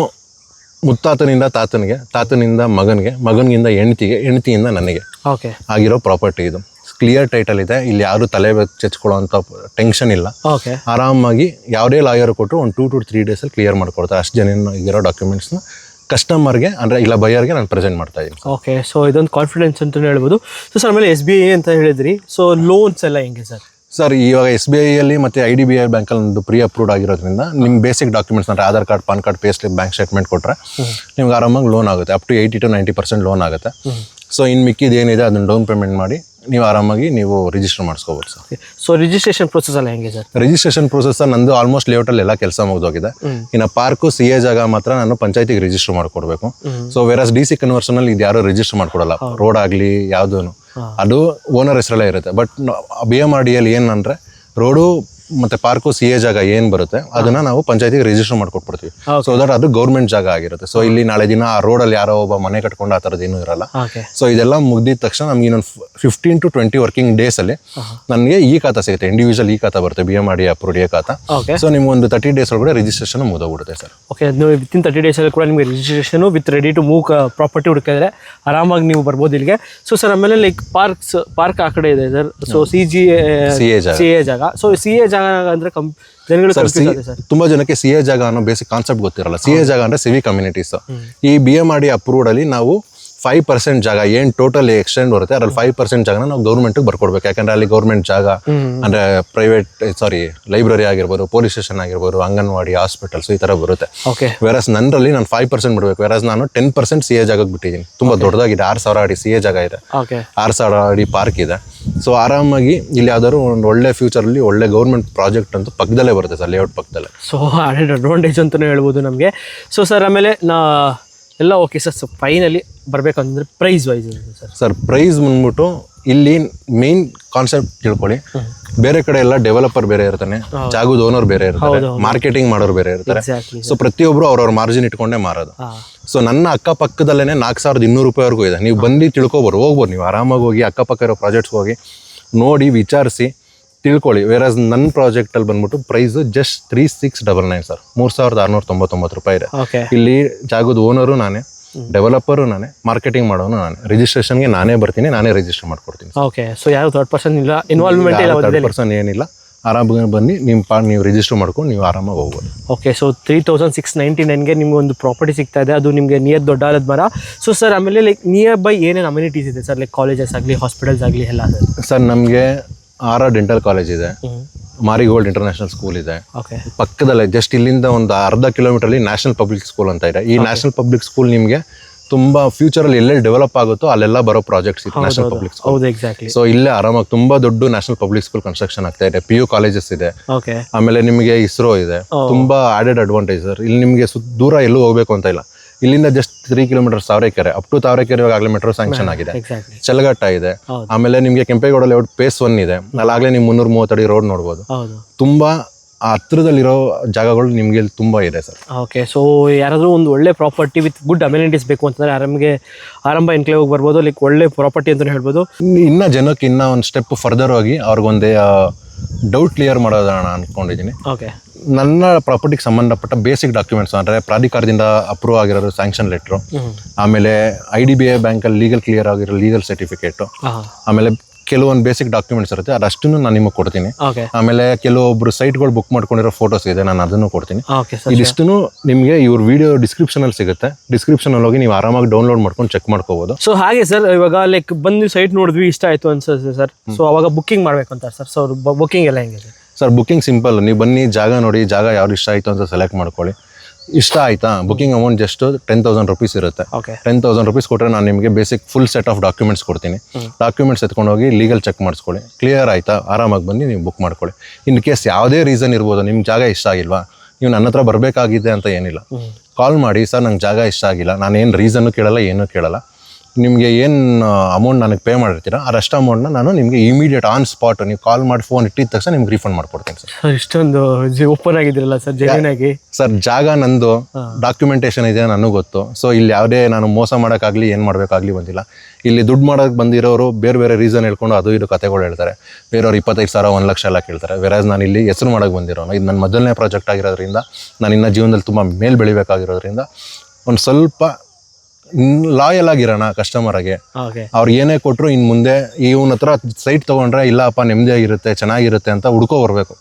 ಮುತ್ತಾತನಿಂದ ತಾತನಿಗೆ, ತಾತನಿಂದ ಮಗನಿಗೆ, ಮಗನಿಂದ ಹೆಂಡತಿಗೆ, ಹೆಂಡತಿಯಿಂದ ನನಗೆ ಓಕೆ ಆಗಿರೋ ಪ್ರಾಪರ್ಟಿ ಇದು. ಕ್ಲಿಯರ್ ಟೈಟಲ್ ಇದೆ. ಇಲ್ಲಿ ಯಾರು ತಲೆ ಚೆಚ್ಕೊಳ್ಳೋಂಥ ಟೆನ್ಷನ್ ಇಲ್ಲ. ಓಕೆ. ಆರಾಮಾಗಿ ಯಾವುದೇ ಲಾಯರ್ ಕೊಟ್ಟರು ಒಂದು 2 to 3 ಡೇಸಲ್ಲಿ ಕ್ಲಿಯರ್ ಮಾಡ್ಕೊಡ್ತಾರೆ. ಅಷ್ಟು ಜನ ಇರೋ ಡಾಕ್ಯುಮೆಂಟ್ಸ್ನ ಕಸ್ಟಮರ್ಗೆ ಅಂದರೆ ಇಲ್ಲ ಬೈಯರ್ಗೆ ನಾನು ಪ್ರೆಸೆಂಟ್ ಮಾಡ್ತಾ ಇದ್ದೀನಿ. ಓಕೆ. ಸೊ ಇದೊಂದು ಕಾನ್ಫಿಡೆನ್ಸ್ ಅಂತ ಹೇಳ್ಬೋದು. ಸೊ ಸರ್ ಆಮೇಲೆ SBI ಅಂತ ಹೇಳಿದ್ರಿ, ಸೊ ಲೋನ್ಸ್ ಎಲ್ಲ ಹೆಂಗೆ ಸರ್? ಸರ್ ಇವಾಗ SBIಯಲ್ಲಿ ಮತ್ತು IDBI ಬ್ಯಾಂಕಲ್ಲಿ ಒಂದು ಪ್ರೀ ಅಪ್ರೂವ್ಡ್ ಆಗಿರೋದ್ರಿಂದ ನಿಮ್ಮ ಬೇಸಿಕ್ ಡಾಕ್ಯುಮೆಂಟ್ಸ್ ಅಂದರೆ Aadhaar card, PAN card, pay slip, bank statement ಕೊಟ್ಟರೆ ನಿಮ್ಗೆ ಆರಾಮಾಗಿ ಲೋನ್ ಆಗುತ್ತೆ. ಅಪ್ ಟು 80 to 90% ಲೋನ್ ಆಗುತ್ತೆ. ಸೊ ಇನ್ನು ಮಿಕ್ಕಿದ್ದು ಏನಿದೆ ಅದನ್ನು ಡೌನ್ ಪೇಮೆಂಟ್ ಮಾಡಿ ನೀವು ಆರಾಮಾಗಿ ನೀವು ರಿಜಿಸ್ಟರ್ ಮಾಡಿಸ್ಕೋಬೋದು ಸರ್. ಸೊ ರಿಜಿಸ್ಟ್ರೇಷನ್ ಪ್ರೊಸೆಸ್ ಎಲ್ಲ ಹೆಂಗೆ ಸರ್? ರಿಜಿಸ್ಟ್ರೇಷನ್ ಪ್ರೊಸೆಸ್ ನಂದು ಆಲ್ಮೋಸ್ಟ್ ಲೇಔಟಲ್ಲಿ ಎಲ್ಲ ಕೆಲಸ ಮುಗಿದೋಗಿದೆ. ಇನ್ನು ಪಾರ್ಕು CA ಜಾಗ ಮಾತ್ರ ನಾನು ಪಂಚಾಯತಿಗೆ ರಿಜಿಸ್ಟರ್ ಮಾಡ್ಕೊಡ್ಬೇಕು. ಸೊ ವೇರಸ್ DC ಕನ್ವರ್ಷನಲ್ಲಿ ಇದು ಯಾರು ರಿಜಿಸ್ಟರ್ ಮಾಡ್ಕೊಡಲ್ಲ, ರೋಡ್ ಆಗಲಿ ಯಾವುದೂ, ಅದು ಓನರ್ ಹೆಸರಲ್ಲೇ ಇರುತ್ತೆ. ಬಟ್ BMRDL ಏನಂದರೆ ರೋಡು ಮತ್ತೆ ಪಾರ್ಕು CA ಜಾಗ ಏನು ಬರುತ್ತೆ ಅದನ್ನ ನಾವು ಪಂಚಾಯತಿಗೆ ರಿಜಿಸ್ಟರ್ ಮಾಡ್ಕೊಟ್ಬಿಡ್ತೀವಿ. ಸೊ ದಟ್ ಅದು ಗೌರ್ಮೆಂಟ್ ಜಾಗ ಆಗಿರುತ್ತೆ. ಸೊ ಇಲ್ಲಿ ನಾಳೆ ದಿನ ಆ ರೋಡಲ್ಲಿ ಯಾರೋ ಒಬ್ಬ ಮನೆ ಕಟ್ಕೊಂಡು ಆ ಥರದ್ದು ಏನೂ ಇರಲ್ಲ. ಸೊ ಇದೆಲ್ಲ ಮುಗ್ದಿದ ತಕ್ಷಣ ನಮ್ಗೆ ಇನ್ನೊಂದು 15 to 20 ವರ್ಕಿಂಗ್ ಡೇಸಲ್ಲಿ ನನಗೆ ಈ ಖಾತಾ ಸಿಗುತ್ತೆ. ಇಂಡಿವಿಜುವಲ್ ಈ ಖಾತಾ ಬರುತ್ತೆ, BMRD ಅಪ್ರೂವ್ಡ್ ಖಾತಾ. ಸೊ ನಿಮ್ಗೆ ಒಂದು 30 ಡೇಸ್ ಒಳಗಡೆ ರಿಜಿಸ್ಟ್ರೇಷನ್ ಮುಗಿದೋಗ್ಬಿಡುತ್ತೆ ಸರ್. ಓಕೆ. ವಿತಿನ್ 30 ಡೇಸಲ್ಲಿ ಕೂಡ ನಿಮಗೆ registration with ready to move property ಹುಡುಕಿದ್ರೆ ಆರಾಮಾಗಿ ನೀವು ಬರ್ಬೋದು ಇಲ್ಲಿಗೆ. ಸೊ ಸರ್ ಆಮೇಲೆ ಲೈಕ್ ಪಾರ್ಕ್ ಆ ಕಡೆ ಇದೆ ಸರ್. ಸೊ CA ಜಾಗ. ಸೊ CA ಜಾಗ ಅಂದ್ರೆ ಜನಗಳು ತುಂಬಾ ಜನಕ್ಕೆ CA ಜಾಗ ಅನ್ನೋ ಬೇಸಿಕ್ ಕಾನ್ಸೆಪ್ಟ್ ಗೊತ್ತಿರಲ್ಲ. CA ಜಾಗ ಅಂದ್ರೆ ಸಿವಿಕ್ ಕಮ್ಯುನಿಟೀಸ್. ಈ BMRD ಅಪ್ರೂವ್ಡ್ ಅಲ್ಲಿ ನಾವು 5% ಜಾಗ ಏನು ಟೋಟಲ್ ಎಕ್ಸ್ಟೆಂಡ್ ಬರುತ್ತೆ ಅದ್ರಲ್ಲಿ 5% ಜಾಗನ ನಾವು ಗೌರ್ಮೆಂಟ್ಗೆ ಬರ್ಕೊಡ್ಬೇಕು. ಯಾಕಂದ್ರೆ ಅಲ್ಲಿ ಗೌರ್ಮೆಂಟ್ ಜಾಗ ಅಂದ್ರೆ ಲೈಬ್ರರಿ ಆಗಿರ್ಬೋದು, ಪೊಲೀಸ್ ಸ್ಟೇಷನ್ ಆಗಿರ್ಬೋದು, ಅಂಗನವಾಡಿ, ಹಾಸ್ಪಿಟಲ್ಸ್ ಈ ತರ ಬರುತ್ತೆ. ವೇರಸ್ ನನ್ನಲ್ಲಿ ನಾನು 5% ಬಿಡ್ಬೇಕು. ವೇರಸ್ ನಾನು 10% CA ಜಾಗಕ್ಕೆ ಬಿಟ್ಟಿದ್ದೀನಿ. ತುಂಬಾ ದೊಡ್ಡದಾಗಿದೆ, 6000 ಅಡಿ CA ಜಾಗ ಇದೆ, 6000 ಅಡಿ ಪಾರ್ಕ್ ಇದೆ. ಸೊ ಆರಾಮಾಗಿ ಇಲ್ಲಿ ಯಾವ್ದಾದ್ರು ಒಂದು ಒಳ್ಳೆ ಫ್ಯೂಚರ್ ಅಲ್ಲಿ ಒಳ್ಳೆ ಗೌರ್ಮೆಂಟ್ ಪ್ರಾಜೆಕ್ಟ್ ಅಂತ ಪಕ್ಕದಲ್ಲೇ ಬರುತ್ತೆ ಸರ್, ಲೇಔಟ್ ಪಕ್ಕದಲ್ಲೇ. ಸೊ ಅಡ್ವಾಂಟೇಜ್ ಅಂತಾನೆ ಹೇಳ್ಬೋದು ನಮಗೆ. ಸೊ ಸರ್ ಆಮೇಲೆ ಎಲ್ಲ ಓಕೆ ಸರ್. ಸೊ ಫೈನಲಿ ಬರ್ಬೇಕಂದ್ರೆ ಪ್ರೈಸ್ ವೈಸ್ ಸರ್ ಪ್ರೈಸ್ ಬಂದ್ಬಿಟ್ಟು ಇಲ್ಲಿ ಮೇನ್ ಕಾನ್ಸೆಪ್ಟ್ ತಿಳ್ಕೊಳ್ಳಿ. ಬೇರೆ ಕಡೆ ಎಲ್ಲ ಡೆವಲಪರ್ ಬೇರೆ ಇರ್ತಾನೆ, ಜಾಗದ ಓನರ್ ಬೇರೆ ಇರ್ತಾರೆ, ಮಾರ್ಕೆಟಿಂಗ್ ಮಾಡೋರು ಬೇರೆ ಇರ್ತಾರೆ. ಸೊ ಪ್ರತಿಯೊಬ್ರು ಅವ್ರವ್ರ ಮಾರ್ಜಿನ್ ಇಟ್ಕೊಂಡೇ ಮಾರೋದು. ಸೊ ನನ್ನ ಅಕ್ಕಪಕ್ಕದಲ್ಲೇ 4200 ರೂಪಾಯಿವರೆಗೂ ಇದೆ. ನೀವು ಬಂದು ತಿಳ್ಕೊಬೋದು, ಹೋಗ್ಬೋದು. ನೀವು ಆರಾಮಾಗಿ ಹೋಗಿ ಅಕ್ಕಪಕ್ಕ ಇರೋ ಪ್ರಾಜೆಕ್ಟ್ಸ್ಗೆ ಹೋಗಿ ನೋಡಿ ವಿಚಾರಿಸಿ ತಿಳ್ಕೊಳ್ಳಿ. ವೇರಸ್ ನನ್ನ ಪ್ರಾಜೆಕ್ಟಲ್ಲಿ ಬಂದ್ಬಿಟ್ಟು ಪ್ರೈಸ್ ಜಸ್ಟ್ 3699 ಸರ್, 3699 ರೂಪಾಯಿ ಇದೆ. ಇಲ್ಲಿ ಜಾಗದ ಓನರು ನಾನೇ, ಡೆವಲಪರು ನಾನೇ, ಮಾರ್ಕೆಟಿಂಗ್ ಮಾಡೋನು ನಾನೇ, ರಿಜಿಸ್ಟ್ರೇಷನ್ಗೆ ನಾನೇ ಬರ್ತೀನಿ, ನಾನೇ ರಿಜಿಸ್ಟರ್ ಮಾಡ್ಕೊಡ್ತೀನಿ. ಓಕೆ. ಸೊ ಯಾರು ಥರ್ಡ್ ಪರ್ಸನ್ ಇಲ್ಲ, ಇನ್ವಾಲ್ವ್ಮೆಂಟ್ ಇಲ್ಲ, ಥರ್ಡ್ ಪರ್ಸನ್ ಏನಿಲ್ಲ. ಆರಾಮಾಗಿ ಬನ್ನಿ, ನೀವು ರಿಜಿಸ್ಟರ್ ಮಾಡ್ಕೊಂಡು ನೀವು ಆರಾಮಾಗಿ ಹೋಗ್ಬೋದು. ಓಕೆ. ಸೊ 3699ಗೆ ನಿಮ್ಗೆ ಒಂದು ಪ್ರಾಪರ್ಟಿ ಸಿಗ್ತಾ ಇದೆ. ಅದು ನಿಮಗೆ ನಿಯರ್ ದೊಡ್ಡ ಆಲದ ಮರ. ಸೊ ಸರ್ ಆಮೇಲೆ ಲೈಕ್ ನಿಯರ್ ಬೈ ಏನೇನು ಅಮ್ಯುನಿಟೀಸ್ ಇದೆ ಸರ್? ಲೈಕ್ ಕಾಲೇಜಸ್ ಆಗಲಿ, ಹಾಸ್ಪಿಟಲ್ಸ್ ಆಗಲಿ ಎಲ್ಲ ಸರ್. ನಮಗೆ ಆರ್ ಡೆಂಟಲ್ ಕಾಲೇಜ್ ಇದೆ, ಮಾರಿಗೋಲ್ಡ್ ಇಂಟರ್ನ್ಯಾಷನಲ್ ಸ್ಕೂಲ್ ಇದೆ ಪಕ್ಕದಲ್ಲೇ. ಜಸ್ಟ್ ಇಲ್ಲಿಂದ ಒಂದು ಅರ್ಧ ಕಿಲೋಮೀಟರ್ಲಿ ನ್ಯಾಷನಲ್ ಪಬ್ಲಿಕ್ ಸ್ಕೂಲ್ ಅಂತ ಇದೆ. ಈ ನ್ಯಾಷನಲ್ ಪಬ್ಲಿಕ್ ಸ್ಕೂಲ್ ನಿಮಗೆ ತುಂಬಾ ಫ್ಯೂಚರ್ ಅಲ್ಲಿ ಎಲ್ಲೆಲ್ಲಿ ಡೆವಲಪ್ ಆಗುತ್ತೋ ಅಲ್ಲೆಲ್ಲ ಬರೋ ಪ್ರಾಜೆಕ್ಟ್ಸ್ ಇದೆ ನ್ಯಾಷನಲ್ ಪಬ್ಲಿಕ್ ಸ್ಕೂಲ್. ಸೊ ಇಲ್ಲೇ ಆರಾಮಾಗಿ ತುಂಬಾ ದೊಡ್ಡ ನ್ಯಾಷನಲ್ ಪಬ್ಲಿಕ್ ಸ್ಕೂಲ್ ಕನ್ಸ್ಟ್ರಕ್ಷನ್ ಆಗ್ತಾ ಇದೆ. PU ಕಾಲೇಜಸ್ ಇದೆ, ಆಮೇಲೆ ನಿಮಗೆ ISRO ಇದೆ. ತುಂಬಾ ಆಡೆಡ್ ಅಡ್ವಾಂಟೇಜ್ ಸರ್. ಇಲ್ಲಿ ನಿಮಗೆ ದೂರ ಎಲ್ಲೂ ಹೋಗ್ಬೇಕು ಅಂತ ಇಲ್ಲ. ಇಲ್ಲಿಂದ just 3 kilometre Tavarekere, up to Tavarekere ಆಗಲೇ ಮೆಟ್ರೋ ಸ್ಯಾಂಕ್ಷನ್ ಆಗಿದೆ. ಚಲಘಟ್ಟ ಇದೆ, ಆಮೇಲೆ ನಿಮಗೆ ಕೆಂಪೇಗೌಡ ಲೇಔಟ್ ಫೇಸ್ 1 ಇದೆ. ಅಲ್ಲಾಗಲೇ ನೀವು 330 ಅಡಿ ರೋಡ್ ನೋಡ್ಬೋದು. ತುಂಬಾ ಹತ್ರದಲ್ಲಿರೋ ಜಾಗಗಳು ನಿಮಗೆ ತುಂಬಾ ಇದೆ ಸರ್. ಓಕೆ. ಸೊ ಯಾರಾದರೂ ಒಂದು ಒಳ್ಳೆ ಪ್ರಾಪರ್ಟಿ ವಿತ್ ಗುಡ್ ಅಮ್ಯುನಿಟೀಸ್ ಬೇಕು ಅಂತಂದ್ರೆ ಆರಂಭ ಎನ್ಕ್ಲೇವ್ ಬರ್ಬೋದು. ಲೈಕ್ ಒಳ್ಳೆ ಪ್ರಾಪರ್ಟಿ ಅಂತ ಹೇಳ್ಬೋದು. ಇನ್ನ ಜನಕ್ಕೆ ಇನ್ನ ಒಂದು ಸ್ಟೆಪ್ ಫರ್ದರ್ ಹೋಗಿ ಅವ್ರಿಗೊಂದೇ ಡೌಟ್ ಕ್ಲಿಯರ್ ಮಾಡೋದನ್ನ ಅನ್ಕೊಂಡಿದ್ದೀನಿ. ಓಕೆ. ನನ್ನ ಪ್ರಾಪರ್ಟಿಗೆ ಸಂಬಂಧಪಟ್ಟ ಬೇಸಿಕ್ ಡಾಕ್ಯುಮೆಂಟ್ಸ್ ಅಂದರೆ ಪ್ರಾಧಿಕಾರದಿಂದ ಅಪ್ರೂವ್ ಆಗಿರೋ ಸ್ಯಾಂಕ್ಷನ್ ಲೆಟ್ರು, ಆಮೇಲೆ IDBI ಬ್ಯಾಂಕಲ್ಲಿ ಲೀಗಲ್ ಕ್ಲಿಯರ್ ಆಗಿರೋ ಲೀಗಲ್ ಸರ್ಟಿಫಿಕೇಟು, ಆಮೇಲೆ ಕೆಲವೊಂದು ಬೇಸಿಕ್ ಡಾಕ್ಯುಮೆಂಟ್ಸ್ ಇರುತ್ತೆ, ಅದಷ್ಟನ್ನು ನಾನು ನಿಮಗೆ ಕೊಡ್ತೀನಿ. ಆಮೇಲೆ ಕೆಲವೊಬ್ರು ಸೈಟ್ಗಳು ಬುಕ್ ಮಾಡ್ಕೊಂಡಿರೋ ಫೋಟೋಸ್ ಇದೆ, ನಾನು ಅದನ್ನು ಕೊಡ್ತೀನಿ. ಇದಿಷ್ಟು ನಿಮಗೆ ಇವ್ರ ವಿಡಿಯೋ ಡಿಸ್ಕ್ರಿಪ್ಷನ್ ಅಲ್ಲಿ ಸಿಗುತ್ತೆ. ಡಿಸ್ಕ್ರಿಪ್ಷನ್ ಅಲ್ಲಿ ಹೋಗಿ ನೀವು ಆರಾಮಾಗಿ ಡೌನ್ಲೋಡ್ ಮಾಡ್ಕೊಂಡು ಚೆಕ್ ಮಾಡ್ಕೋಬಹುದು. ಸೊ ಹಾಗೆ ಸರ್, ಇವಾಗ ಲೈಕ್ ಬಂದು ಸೈಟ್ ನೋಡಿದ್ವಿ, ಇಷ್ಟ ಆಯ್ತು ಅನ್ಸುತ್ತೆ ಸರ್. ಸೊ ಅವಾಗ ಬುಕ್ಕಿಂಗ್ ಮಾಡ್ಬೇಕಂತ ಸರ್. ಸೊ ಬುಕ್ಕಿಂಗ್ ಎಲ್ಲ ಹೆಂಗೆ ಸರ್? Booking simple. ನೀವು ಬನ್ನಿ, ಜಾಗ ನೋಡಿ, ಜಾಗ ಯಾವ್ದು ಇಷ್ಟ ಆಯಿತು ಅಂತ ಸೆಲೆಕ್ಟ್ ಮಾಡ್ಕೊಳ್ಳಿ. ಇಷ್ಟ ಆಯ್ತಾ, ಬುಕಿಂಗ್ ಅಮೌಂಟ್ ಜಸ್ಟ್ 10,000 ರೂಪೀಸ್ ಇರುತ್ತೆ. 10,000 ರೂಪೀಸ್ ಕೊಟ್ಟರೆ ನಾನು ನಿಮಗೆ basic full set of documents ಕೊಡ್ತೀನಿ. ಡಾಕ್ಯುಮೆಂಟ್ಸ್ ಎತ್ಕೊಂಡು ಹೋಗಿ ಲೀಗಲ್ ಚೆಕ್ ಮಾಡಿಸ್ಕೊಳ್ಳಿ. ಕ್ಲಿಯರ್ ಆಯ್ತಾ, ಆರಾಮಾಗಿ ಬಂದು ನೀವು ಬುಕ್ ಮಾಡ್ಕೊಳ್ಳಿ. ಇನ್ ಕೇಸ್ ಯಾವುದೇ ರೀಸನ್ ಇರ್ಬೋದು, ನಿಮ್ಗೆ ಜಾಗ ಇಷ್ಟ ಆಗಿಲ್ವಾ, ನೀವು ನನ್ನ ಹತ್ರ ಬರಬೇಕಾಗಿದೆ ಅಂತ ಏನಿಲ್ಲ. ಕಾಲ್ ಮಾಡಿ, ಸರ್ ನಂಗೆ ಜಾಗ ಇಷ್ಟ ಆಗಿಲ್ಲ, ನಾನೇನು ರೀಸನ್ನು ಕೇಳಲ್ಲ, ಏನೂ ಕೇಳಲ್ಲ, ನಿಮಗೆ ಏನು ಅಮೌಂಟ್ ನನಗೆ ಪೇ ಮಾಡಿರ್ತೀರ ಅಷ್ಟು ಅಮೌಂಟ್ನ ನಾನು ನಿಮಗೆ ಇಮಿಡಿಯೇಟ್ ಆನ್ ಸ್ಪಾಟ್ ನೀವು ಕಾಲ್ ಮಾಡಿ ಫೋನ್ ಇಟ್ಟಿದ ತಕ್ಷಣ ನಿಮ್ಗೆ ರೀಫಂಡ್ ಮಾಡ್ಕೊಡ್ತೀನಿ ಸರ್. ಸರ್ ಇಷ್ಟೊಂದು ಓಪನ್ ಆಗಿದ್ರಲ್ಲ ಸರ್, ಜೆನ್ಯೂನ್ ಆಗಿ. ಸರ್ ಜಾಗ ನಂದು, ಡಾಕ್ಯುಮೆಂಟೇಶನ್ ಇದೆ ನನಗೆ ಗೊತ್ತು. ಸೊ ಇಲ್ಲಿ ಯಾವುದೇ ನಾನು ಮೋಸ ಮಾಡೋಕ್ಕಾಗಲಿ ಏನು ಮಾಡಬೇಕಾಗಲಿ ಬಂದಿಲ್ಲ. ಇಲ್ಲಿ ದುಡ್ಡು ಮಾಡೋಕ್ಕೆ ಬಂದಿರೋರು ಬೇರೆ ಬೇರೆ ರೀಸನ್ ಹೇಳ್ಕೊಂಡು ಅದು ಇದು ಕತೆಗಳು ಹೇಳ್ತಾರೆ. ಬೇರೆಯವ್ರು 25,000 1 ಲಕ್ಷ ಎಲ್ಲ ಕೇಳ್ತಾರೆ. ವೆರಾಸ್ ನಾನು ಇಲ್ಲಿ ಹೆಸರು ಮಾಡೋಕ್ಕೆ ಬಂದಿರೋನು. ಇದು ನನ್ನ ಮೊದಲನೇ ಪ್ರಾಜೆಕ್ಟ್ ಆಗಿರೋದ್ರಿಂದ, ನಾನು ಇನ್ನು ಜೀವನದಲ್ಲಿ ತುಂಬ ಮೇಲ್ ಬೆಳಿಬೇಕಾಗಿರೋದ್ರಿಂದ ಒಂದು ಸ್ವಲ್ಪ ಲಾಯಲ್ ಆಗಿರೋಣ ಕಸ್ಟಮರ್ಗೆ. ಅವ್ರು ಏನೇ ಕೊಟ್ಟರು ಇನ್ನು ಮುಂದೆ ಇವನ ಹತ್ರ ಸೈಟ್ ತೊಗೊಂಡ್ರೆ ಇಲ್ಲಪ್ಪ ನೆಮ್ಮದಿಯಾಗಿರುತ್ತೆ, ಚೆನ್ನಾಗಿರುತ್ತೆ ಅಂತ ಹುಡ್ಕೋ ಬರಬೇಕು.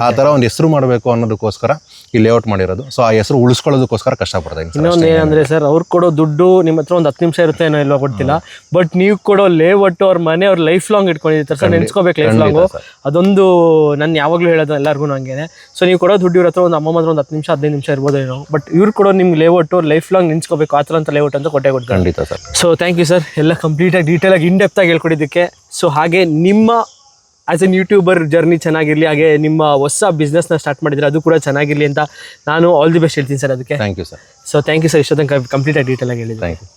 ಆ ಥರ ಒಂದು ಹೆಸರು ಮಾಡಬೇಕು ಅನ್ನೋದಕ್ಕೋಸ್ಕರ ಈ ಲೇಔಟ್ ಮಾಡಿರೋದು. ಸೊ ಆ ಹೆಸರು ಉಳಿಸ್ಕೊಳ್ಳೋದಕ್ಕೋಸ್ಕರ ಕಷ್ಟಪಡ್ತಾ ಇದ್ದೀನಿ. ಇನ್ನೊಂದು ಏನಂದ್ರೆ ಸರ್, ಅವ್ರು ಕೊಡೋ ದುಡ್ಡು ನಿಮ್ಮ ಹತ್ರ ಒಂದು 10 ನಿಮಿಷ ಇರುತ್ತೆ ಏನೋ ಇಲ್ವಾ ಗೊತ್ತಿಲ್ಲ, ಬಟ್ ನೀವು ಕೊಡೋ ಲೇಔಟ್ ಅವ್ರ ಮನೆ ಅವ್ರು ಲೈಫ್ ಲಾಂಗ್ ಇಟ್ಕೊಂಡಿರ್ತಾರೆ ಸರ್, ನೆನ್ಸ್ಕೋಬೇಕು ಲೈಫ್ ಲಾಂಗು. ಅದೊಂದು ನಾನು ಯಾವಾಗಲೂ ಹೇಳೋದು ಎಲ್ಲರಿಗೂ ಹಂಗೇನೆ. ಸೊ ನೀವು ಕೊಡೋ ದುಡ್ಡು ಇವ್ರ ಹತ್ರ ಒಂದು ಅಮ್ಮ ಒಂದು 10 ನಿಮಿಷ 15 ನಿಮಿಷ ಇರ್ಬೋದೇನೋ, ಬಟ್ ಇವ್ರು ಕೊಡೋ ನಿಮ್ಗೆ ಲೇಔಟ್ ಲೈಫ್ ಲಾಂಗ್ ನೆನ್ಸ್ಕೋಬೇಕು. ಆ ಥರ ಅಂತ ಲೇಔಟ್ ಅಂತ ಕೊಟ್ಟೆ ಕೊಡ್ತಾರೆ. ಖಂಡಿತ sir. So thank you sir, ಎಲ್ಲ ಕಂಪ್ಲೀಟಾಗಿ ಡೀಟೇಲಾಗಿ ಇನ್ಡೆಪ್ತಾಗಿ ಹೇಳ್ಕೊಟ್ಟಿದ್ದಕ್ಕೆ. ಸೊ ಹಾಗೆ ನಿಮ್ಮ ಆ್ಯಸ್ ಎನ್ ಯೂಟ್ಯೂಬರ್ ಜರ್ನಿ ಚೆನ್ನಾಗಿರಲಿ, ಹಾಗೆ ನಿಮ್ಮ ಹೊಸ ಬಿಸ್ನೆಸ್ನ ಸ್ಟಾರ್ಟ್ ಮಾಡಿದರೆ ಅದು ಕೂಡ ಚೆನ್ನಾಗಿರಲಿ ಅಂತ ನಾನು ಆಲ್ ದಿ ಬೆಸ್ಟ್ ಹೇಳ್ತೀನಿ ಸರ್ ಅದಕ್ಕೆ. Thank you sir. So thank you sir, ಇಷ್ಟೊತ್ತಂಗೆ ಕಂಪ್ಲೀಟಾಗಿ ಡೀಟೇಲಾಗಿ ಹೇಳಿದ್ದೀನಿ. Thank you.